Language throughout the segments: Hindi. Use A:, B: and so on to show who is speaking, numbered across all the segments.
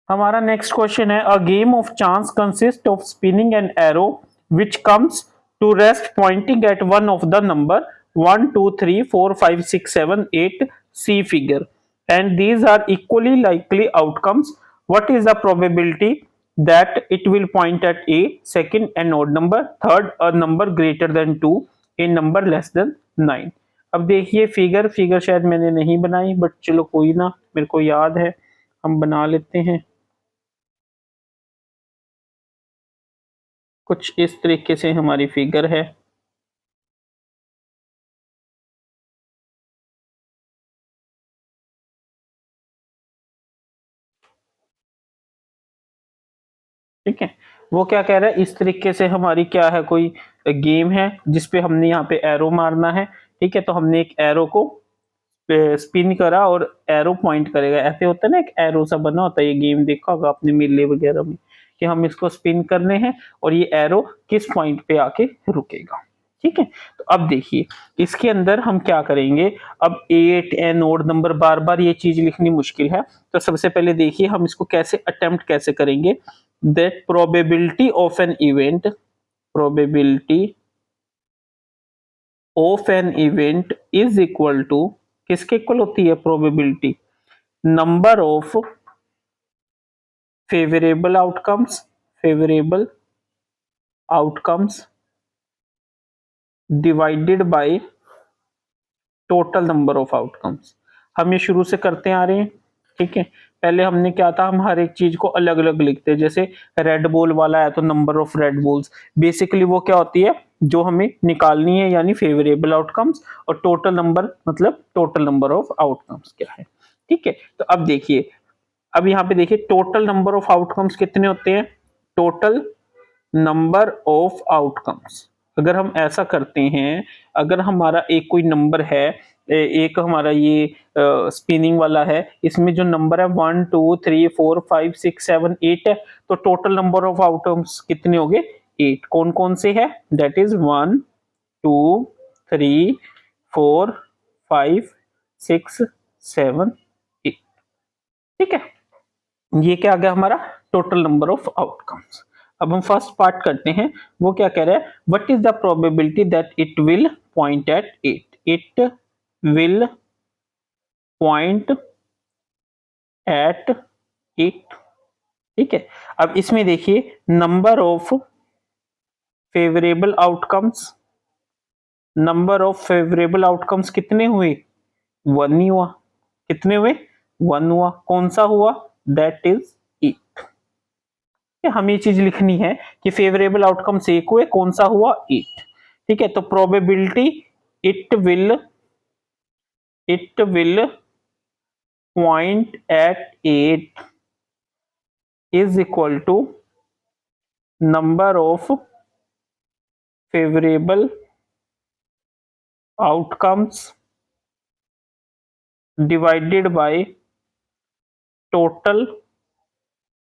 A: हमारा नेक्स्ट क्वेश्चन है a game of chance consist of spinning an arrow which comes to rest pointing at one of the number 1 2 3 4 5 6 7 8 see figure and these are equally likely outcomes. What is the probability that it will point at a? Second, an odd number. Third, a number greater than 2, a number less than 9. अब देखिए फिगर शायद मैंने नहीं बनाई बट चलो कोई ना, मेरे को याद है, हम बना लेते हैं। कुछ इस तरीके से हमारी फिगर है। ठीक है, वो क्या कह रहा है, इस तरीके से हमारी क्या है, कोई गेम है जिसपे हमने यहाँ पे एरो मारना है। ठीक है, तो हमने एक एरो को स्पिन करा और एरो पॉइंट करेगा, ऐसे होता है ना, एक एरो सा बना होता है, ये गेम देखा होगा आपने मेले वगैरह में, कि हम इसको स्पिन करने हैं और ये एरो किस पॉइंट पे आके रुकेगा। ठीक है, तो अब देखिए इसके अंदर हम क्या करेंगे। अब 8 एन ओड नंबर, बार बार ये चीज लिखनी मुश्किल है, तो सबसे पहले देखिए हम इसको कैसे अटेम्प्ट कैसे करेंगे। That probability of an event, probability of an event is equal to, किसके इक्वल होती है probability, number of favourable outcomes, favourable outcomes divided by total number of outcomes. हम ये शुरू से करते आ रहे हैं। ठीक है, पहले हमने क्या था, हम हर एक चीज को अलग अलग लिखते हैं, जैसे रेड बॉल वाला है तो number of red balls, basically वो क्या होती है जो हमें निकालनी है, यानी फेवरेबल आउटकम्स, और टोटल नंबर मतलब टोटल नंबर ऑफ आउटकम्स क्या है। ठीक है, तो अब देखिए, अब यहाँ पे देखिए टोटल नंबर ऑफ आउटकम्स कितने होते हैं, टोटल नंबर ऑफ आउटकम्स। अगर हम ऐसा करते हैं, अगर हमारा एक कोई नंबर है, एक हमारा ये स्पिनिंग वाला है, इसमें जो नंबर है 1 2 3 4 5 6 7 8 है, तो टोटल नंबर ऑफ आउटकम्स कितने हो गए, 8। कौन कौन से है, दैट इज 1 2 3 4 5 6 7 8। ठीक है, ये क्या आ गया हमारा टोटल नंबर ऑफ आउटकम्स। अब हम फर्स्ट पार्ट करते हैं, वो क्या कह रहा है, what is the probability that it will point at 8, it will point at 8। ठीक है, अब इसमें देखिए number of favourable outcomes, number of favourable outcomes कितने हुए, 1 ही हुआ। कितने हुए, 1 हुआ। कौन सा हुआ, दैट इज 8। हमें ये चीज लिखनी है कि फेवरेबल आउटकम से एक हुए, कौन सा हुआ, 8। ठीक है, तो probability it will point at 8 is equal to number of favourable outcomes divided by total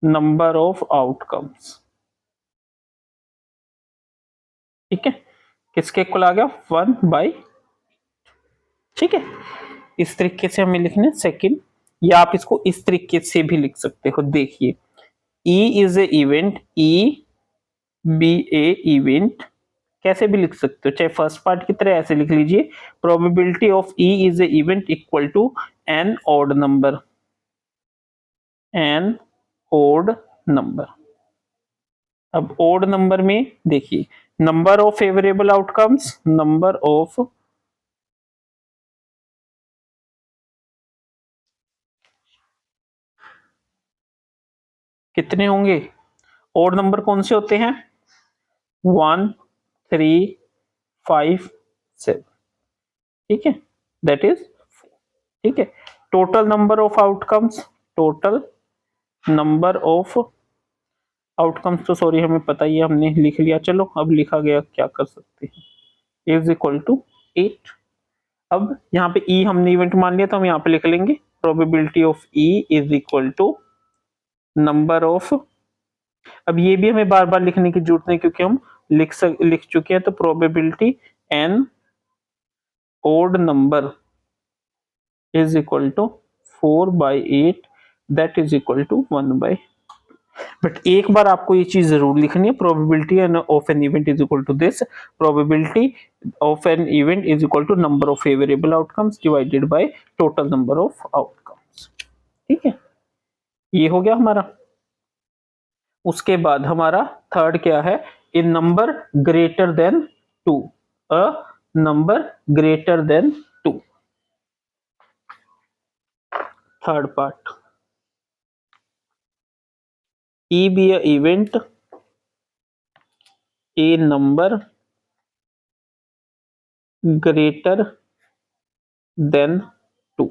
A: number of outcomes. ठीक है, किसके इक्वल आ गया, 1/। ठीक है, इस तरीके से हमें लिखना है सेकंड, या आप इसको इस तरीके से भी लिख सकते हो। देखिए E is a event, E be a event, कैसे भी लिख सकते हो, चाहे फर्स्ट पार्ट की तरह ऐसे लिख लीजिए, probability of E is a event equal to an odd number, an odd number. अब ऑड नंबर में देखिए number of favourable outcomes, number of कितने होंगे, ऑड नंबर कौन से होते हैं, 1 3 5 7। ठीक है, दैट इज। ठीक है, total number of outcomes, total number of outcomes तो सॉरी हमें पता ही है, हमने लिख लिया, चलो अब लिखा गया क्या कर सकते हैं, इज इक्वल टू 8। अब यहाँ पे ई हमने इवेंट मान लिया तो हम यहाँ पे लिख लेंगे probability of E is equal to number of, अब ये भी हमें बार बार लिखने की जरूरत नहीं क्योंकि हम लिख चुके हैं, तो probability an odd number is equal to 4/8 that is equal to 1/, but एक बार आपको ये चीज जरूर लिखनी है, probability of an event is equal to this, probability of an event is equal to number of favourable outcomes divided by total number of outcomes. ठीक है, ये हो गया हमारा। उसके बाद हमारा थर्ड क्या है, a number greater than 2, a number greater than 2, third part, E be a event, a number greater than 2।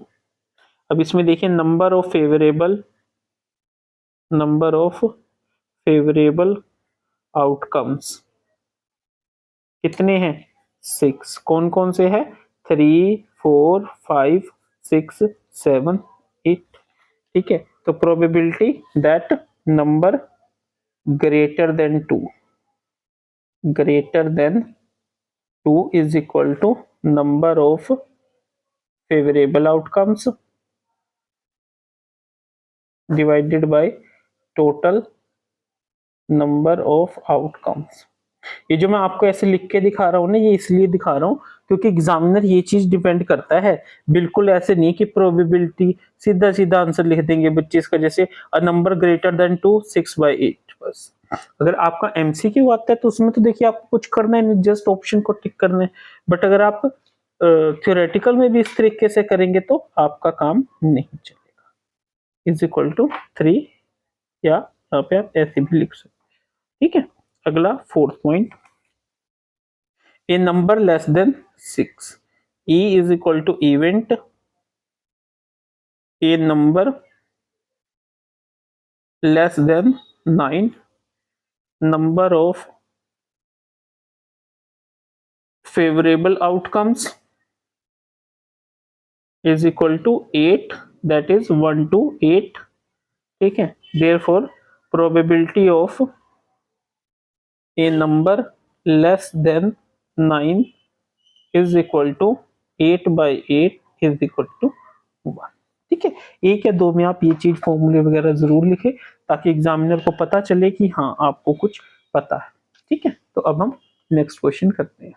A: अब इसमें देखिए नंबर ऑफ फेवरेबल आउटकम्स कितने हैं, 6। कौन कौन से हैं, 3, 4, 5, 6, 7, 8। ठीक है, तो probability that number greater than 2 is equal to number of favorable outcomes divided by total number of outcomes। ये जो मैं आपको ऐसे लिख के दिखा रहा हूँ ना, ये इसलिए दिखा रहा हूँ क्योंकि एग्जामिनर ये चीज डिपेंड करता है, बिल्कुल ऐसे नहीं कि प्रोबेबिलिटी सीधा सीधा आंसर लिख देंगे बच्चे इसका, जैसे अ नंबर ग्रेटर देन 2 6/8 बस। अगर आपका एमसीक्यू आता है तो उसमें तो देखिए आपको कुछ करना है नहीं, जस्ट ऑप्शन को टिक करना है। बट अगर आप थ्योरेटिकल में भी इस तरीके से करेंगे तो आपका काम नहीं चलेगा। इज इक्वल टू 3, या यहाँ पे आप ऐसे भी लिख सकते। ठीक है, अगला fourth point, a number less than 6, E is equal to event a number less than 9, number of favorable outcomes is equal to 8, that is 1 to 8। ठीक है, therefore probability of a number less than 9 is equal to 8/8 is equal to 1। ठीक है, एक या दो में आप ये चीज फॉर्मूले वगैरह जरूर लिखें ताकि एग्जामिनर को पता चले कि हाँ आपको कुछ पता है। ठीक है, तो अब हम नेक्स्ट क्वेश्चन करते हैं।